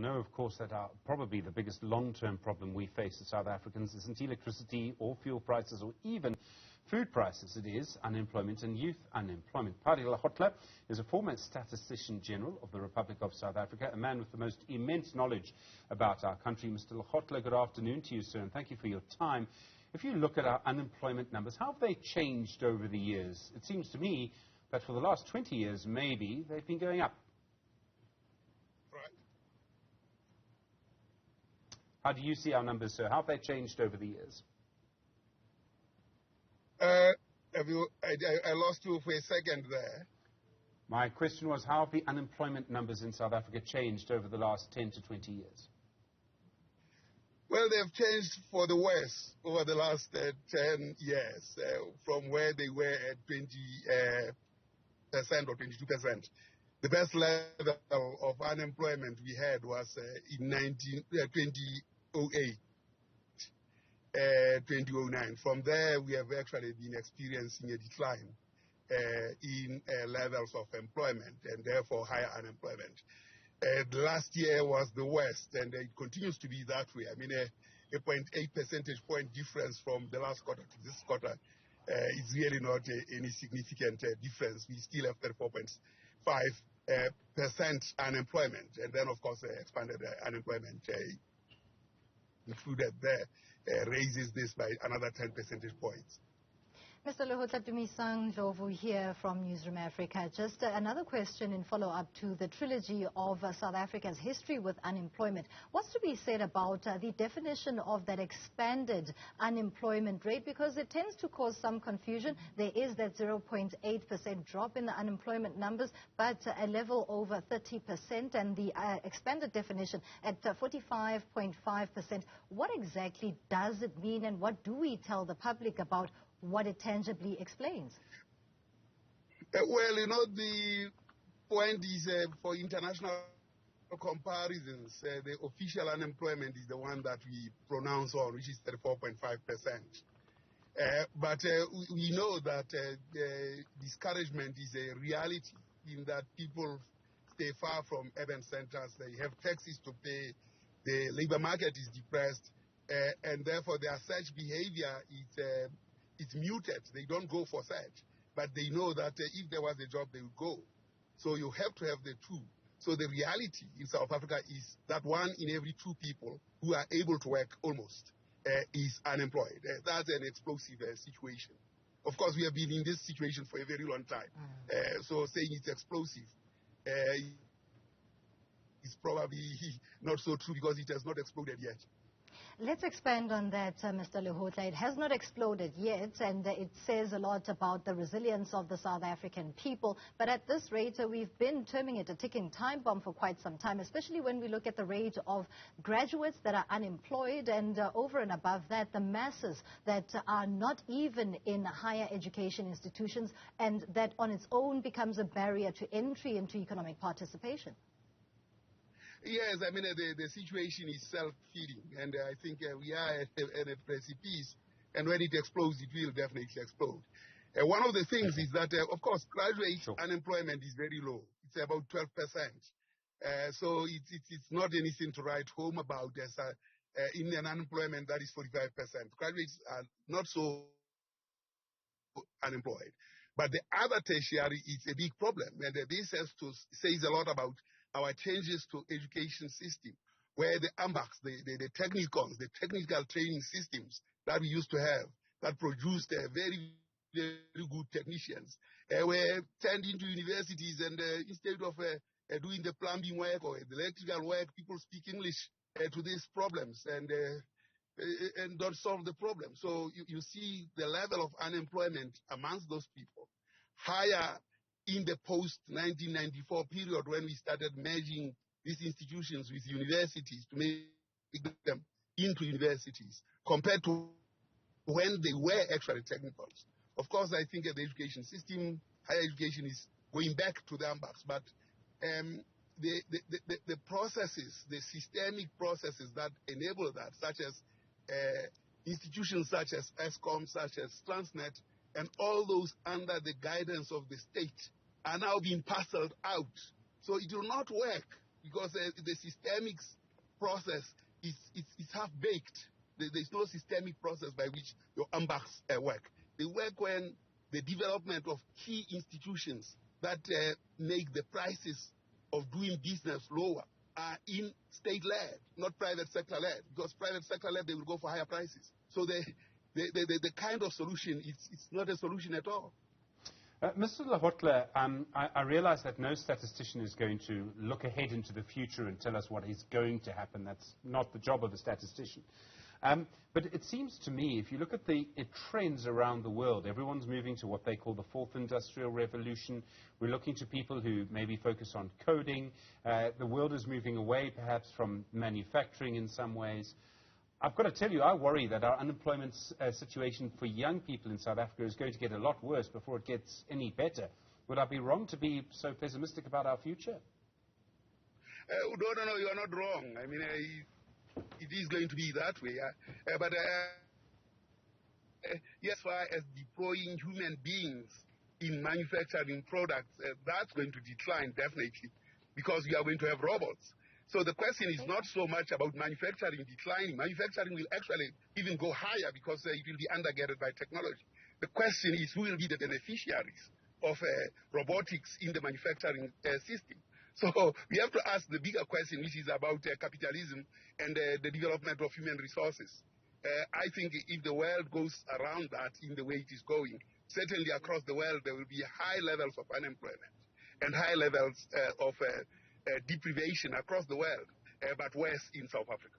know, of course, that probably the biggest long-term problem we face as South Africans isn't electricity or fuel prices or even food prices. It is unemployment and youth unemployment. Pali Lehohla is a former statistician-general of the Republic of South Africa, a man with the most immense knowledge about our country. Mr. Lehohla, good afternoon to you, sir, and thank you for your time. If you look at our unemployment numbers, how have they changed over the years? It seems to me that for the last 20 years, maybe, they've been going up. How do you see our numbers, sir? How have they changed over the years? I lost you for a second there. My question was, how have the unemployment numbers in South Africa changed over the last 10 to 20 years? Well, they've changed for the worse over the last 10 years, from where they were at 20% or 22%. The best level of unemployment we had was in 2008, 2009. From there, we have actually been experiencing a decline in levels of employment and therefore higher unemployment. Last year was the worst, and it continues to be that way. I mean, a 0.8 percentage point difference from the last quarter to this quarter is really not any significant difference. We still have 34.5% unemployment, and then, of course, expanded unemployment included there raises this by another 10 percentage points. Mr. Lehohla Ndlovu here from Newzroom Afrika. Just another question in follow-up to the trilogy of South Africa's history with unemployment. What's to be said about the definition of that expanded unemployment rate? Because it tends to cause some confusion. There is that 0.8% drop in the unemployment numbers, but a level over 30%, and the expanded definition at 45.5%. What exactly does it mean, and what do we tell the public about what it tangibly explains? Well, you know, the point is for international comparisons, the official unemployment is the one that we pronounce on, which is 34.5%. But we know that discouragement is a reality in that people stay far from urban centers. They have taxes to pay. The labor market is depressed, and therefore their search behavior is it's muted. They don't go for search, but they know that if there was a job, they would go. So you have to have the two. So the reality in South Africa is that 1 in every 2 people who are able to work almost is unemployed. That's an explosive situation. Of course, we have been in this situation for a very long time. So saying it's explosive is probably not so true because it has not exploded yet. Let's expand on that, Mr. Lehohla. It has not exploded yet, and it says a lot about the resilience of the South African people. But at this rate, we've been terming it a ticking time bomb for quite some time, especially when we look at the rate of graduates that are unemployed, and over and above that, the masses that are not even in higher education institutions, and that on its own becomes a barrier to entry into economic participation. Yes, I mean, the situation is self-feeding, and I think we are at a precipice, and when it explodes, it will definitely explode. One of the things is that, of course, graduate unemployment is very low. It's about 12%. So it's not anything to write home about. In an unemployment that is 45%. Graduates are not so unemployed. But the other tertiary is a big problem, and this says a lot about our changes to education system, where the AMBACs, the technicals, the technical training systems that we used to have that produced very, very good technicians were turned into universities, and instead of doing the plumbing work or the electrical work, people speak English to these problems and don't solve the problem. So you see the level of unemployment amongst those people higher in the post-1994 period when we started merging these institutions with universities to make them into universities compared to when they were actually technicals. Of course, I think the education system, higher education is going back to the AMBACs, but the processes, the systemic processes that enable that, such as institutions such as ESCOM, such as Transnet, and all those under the guidance of the state are now being parceled out. So it will not work because the systemic process is half-baked. There's no systemic process by which your AMBACs work. They work when the development of key institutions that make the prices of doing business lower are in state-led, not private sector-led. Because private sector-led, they will go for higher prices. So the kind of solution, it's not a solution at all. Mr. Lehohla, I realize that no statistician is going to look ahead into the future and tell us what is going to happen. That's not the job of a statistician. But it seems to me, if you look at the trends around the world, everyone's moving to what they call the fourth industrial revolution. We're looking to people who maybe focus on coding. The world is moving away, perhaps, from manufacturing in some ways. I've got to tell you, I worry that our unemployment situation for young people in South Africa is going to get a lot worse before it gets any better. Would I be wrong to be so pessimistic about our future? No, you are not wrong. I mean, it is going to be that way. But as far as deploying human beings in manufacturing products, that's going to decline, definitely, because we are going to have robots. So the question is not so much about manufacturing declining. Manufacturing will actually even go higher because it will be undergirded by technology. The question is who will be the beneficiaries of robotics in the manufacturing system. So we have to ask the bigger question, which is about capitalism and the development of human resources. I think if the world goes around that in the way it is going, certainly across the world there will be high levels of unemployment and high levels of deprivation across the world, but worse in South Africa.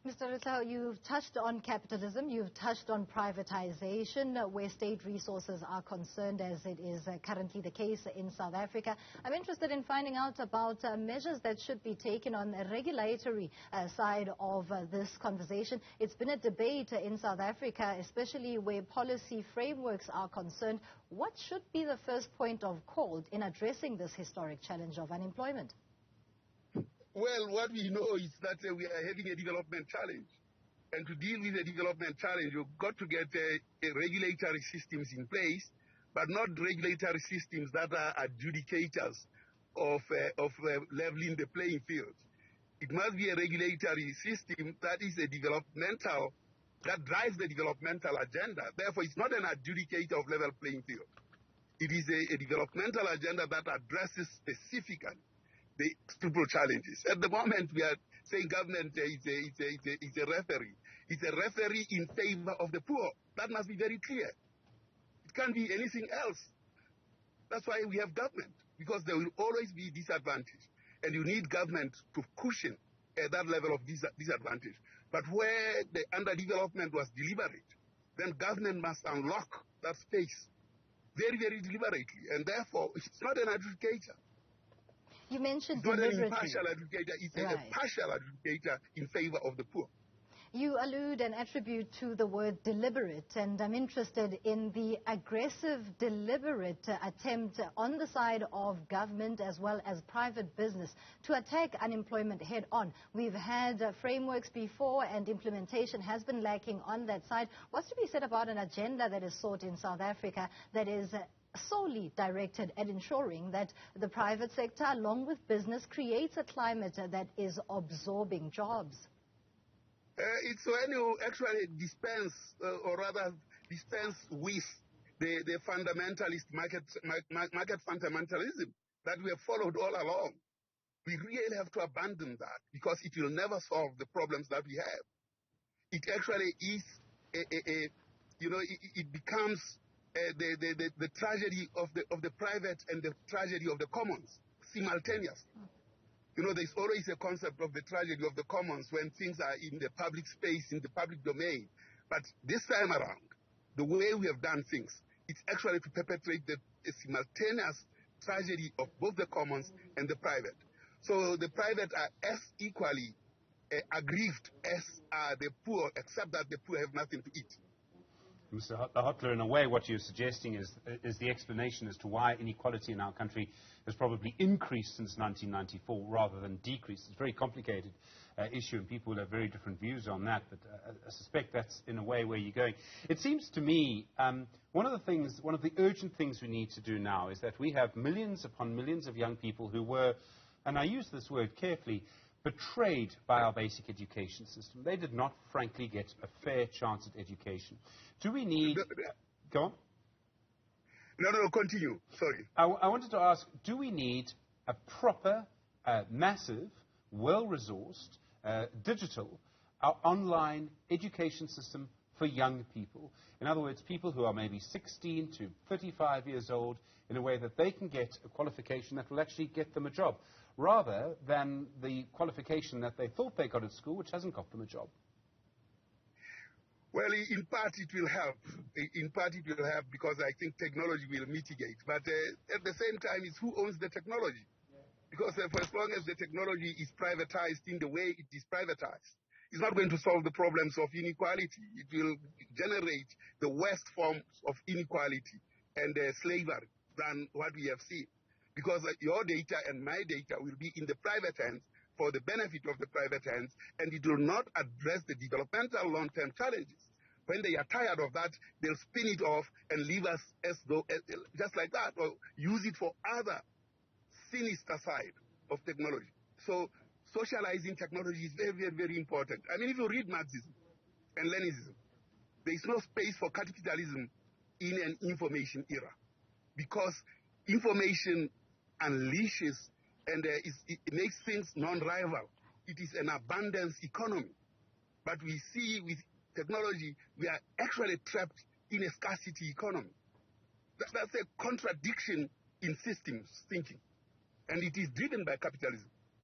Mr. Lehohla, you've touched on capitalism, you've touched on privatization, where state resources are concerned, as it is currently the case in South Africa. I'm interested in finding out about measures that should be taken on the regulatory side of this conversation. It's been a debate in South Africa, especially where policy frameworks are concerned. What should be the first point of call in addressing this historic challenge of unemployment? Well, what we know is that we are having a development challenge. And to deal with a development challenge, you've got to get regulatory systems in place, but not regulatory systems that are adjudicators of leveling the playing field. It must be a regulatory system that is a developmental, that drives the developmental agenda. Therefore, it's not an adjudicator of level playing field. It is a developmental agenda that addresses specifically the structural challenges. At the moment, we are saying government is a referee. It's a referee in favor of the poor. That must be very clear. It can't be anything else. That's why we have government, because there will always be disadvantage. And you need government to cushion that level of disadvantage. But where the underdevelopment was deliberate, then government must unlock that space very, very deliberately. And therefore, it's not an adjudicator. You mentioned it's not deliberately. an impartial adjudicator, it's a partial adjudicator in favor of the poor. You allude and attribute to the word deliberate, and I'm interested in the aggressive, deliberate attempt on the side of government as well as private business to attack unemployment head-on. We've had frameworks before, and implementation has been lacking on that side. What's to be said about an agenda that is sought in South Africa that is solely directed at ensuring that the private sector, along with business, creates a climate that is absorbing jobs? It's when you actually dispense, or rather dispense with the fundamentalist market fundamentalism that we have followed all along. We really have to abandon that, because it will never solve the problems that we have. It actually is it becomes the tragedy of the private and the tragedy of the commons simultaneously. There's always a concept of the tragedy of the commons when things are in the public space, in the public domain. But this time around, the way we have done things, it's actually to perpetrate the simultaneous tragedy of both the commons and the private. So the private are as equally aggrieved as are the poor, except that the poor have nothing to eat. Mr. Lehohla, in a way, what you're suggesting is the explanation as to why inequality in our country has probably increased since 1994 rather than decreased. It's a very complicated issue, and people will have very different views on that, but I suspect that's in a way where you're going. It seems to me one of the urgent things we need to do now is that we have millions upon millions of young people who were and I use this word carefully, betrayed by our basic education system. They did not, frankly, get a fair chance at education. Do we need... Go on. No, continue. Sorry. I wanted to ask, do we need a proper, massive, well-resourced, digital, online education system for young people? In other words, people who are maybe 16 to 35 years old, in a way that they can get a qualification that will actually get them a job, rather than the qualification that they thought they got at school, which hasn't got them a job. Well, in part it will help. In part it will help because I think technology will mitigate. But at the same time, it's who owns the technology. Because for as long as the technology is privatized in the way it is privatized, it's not going to solve the problems of inequality. It will generate the worst forms of inequality and slavery than what we have seen. Because your data and my data will be in the private hands for the benefit of the private hands, and it will not address the developmental long-term challenges. When they are tired of that, they'll spin it off and leave us as though, just like that, or use it for other sinister side of technology. So socializing technology is very, very, very important. I mean, if you read Marxism and Leninism, there is no space for capitalism in an information era, because information unleashes and it makes things non-rival. It is an abundance economy. But we see with technology, we are actually trapped in a scarcity economy. That's a contradiction in systems thinking. And it is driven by capitalism.